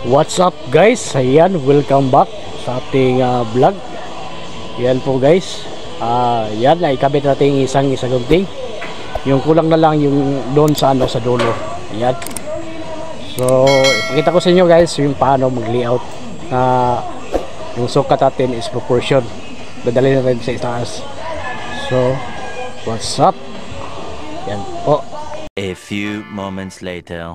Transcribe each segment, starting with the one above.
What's up guys? Ayan, welcome back sa ating vlog. Yan po guys. Yan, naikabit natin isang gunting. Yung kulang na lang yung doon sa sa dulo. Ayan. So, ipakita ko sa inyo guys yung paano mag-layout na yung sukat natin is proportion. Dadali na rin sa itaas. So, what's up? Yan po. A few moments later.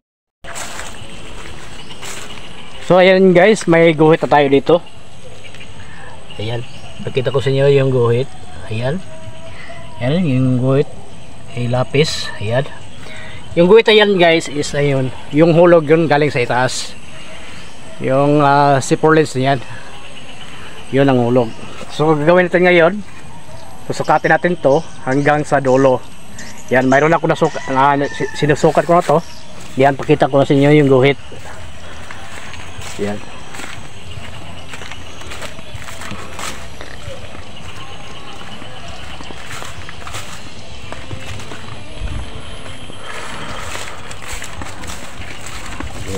So ayan guys, may guhit na tayo dito. Ayan, pakita ko sa inyo yung guhit. Ayan. Ayan, yung guhit ay lapis. Ayan. Yung guhit ayan guys is ayun, yung hulog yun galing sa itaas. Yung zipper lens niyan. Yun ang hulog. So gagawin natin ngayon, susukatin natin to hanggang sa dulo. Yan, mayroon ako sinusukat ko na to. Yan, pakita ko na sa inyo yung guhit. Yan.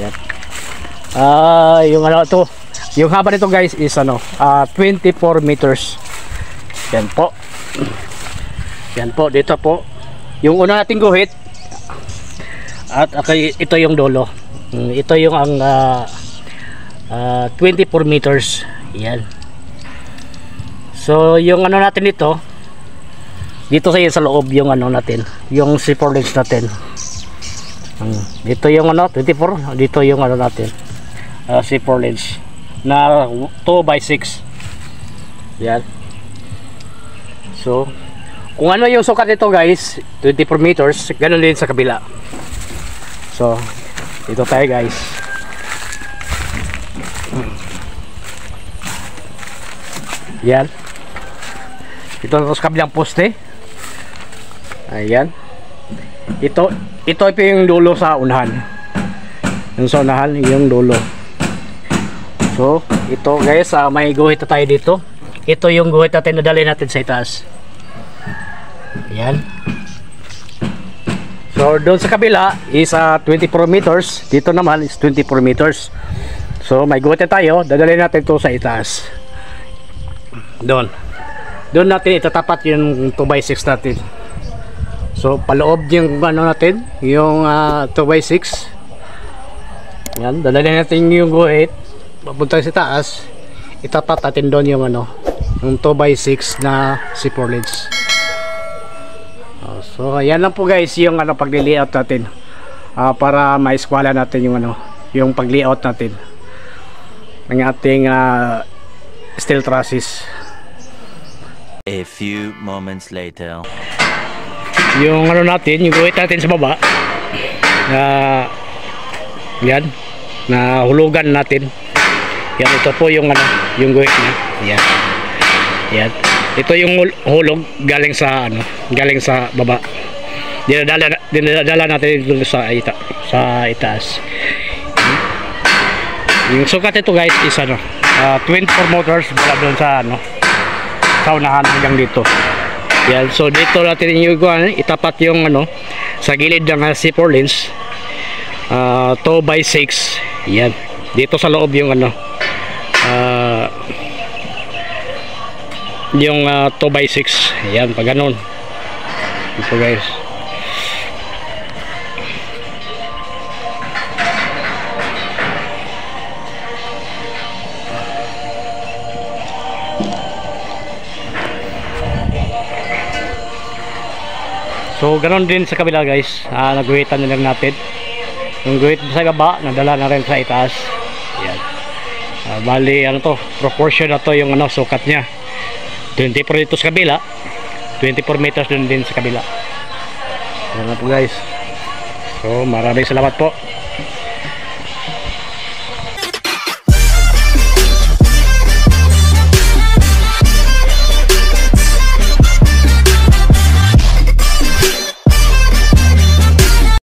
Yan. Yung to, yung haba nito guys is 24 meters. Yan po. Yan po, dito po. Yung una nating guhit at ito yung dulo. Ito yung ang 24 meters. Yan. So yung natin dito sa loob yung natin, yung zipper lens natin. Dito yung 24, dito yung natin, zipper lens na 2x6. Yan. So kung yung sukat nito guys, 24 meters, ganun din sa kabila. So dito tayo guys. Yan. Ito sa kabilang poste. Ayan. Ito yung dulo sa unahan. Yung sa unahan, yung dulo. So, ito guys, may guhit na tayo dito. Ito yung guhit natin na dali natin sa itaas. Ayan. So, doon sa kabila is 24 meters. Dito naman is 24 meters. So, may guhit na tayo. Dadali natin ito sa itaas. Doon natin itatapat yung 2x6 natin. So paloob yung natin, yung 2x6. Yan, dadalhin natin yung guhit papunta sa taas. Itapat natin doon yung yung 2x6 na zipper lens. So ayan lang po guys yung pag-layout natin, para ma-eskwala natin yung pag-layout natin ng ating steel trusses. A few moments later. Yung natin, yung guhit natin sa baba, yan, na hulugan natin. Yan, ito po yung yung guhit niya. Yan. Yan. Ito yung hulog galing sa baba. Dinadala natin dito sa itaas. Yung sukat ito guys is 24 motors mula doon sa sa unahan hanggang dito. Yan, so dito natin yung itapat yung sa gilid ng zipper lens, 2x6. Yan, dito sa loob yung yung 2x6. Yan, pag ganun ito guys. So ganoon din sa kabila guys, naguhitan na lang natin yung guhit sa baba, nadala na rin sa itaas. Yan. Bali proportion na to yung sukat nya, 24 dito sa kabila, 24 meters din sa kabila. Yan na po guys. So maraming salamat po.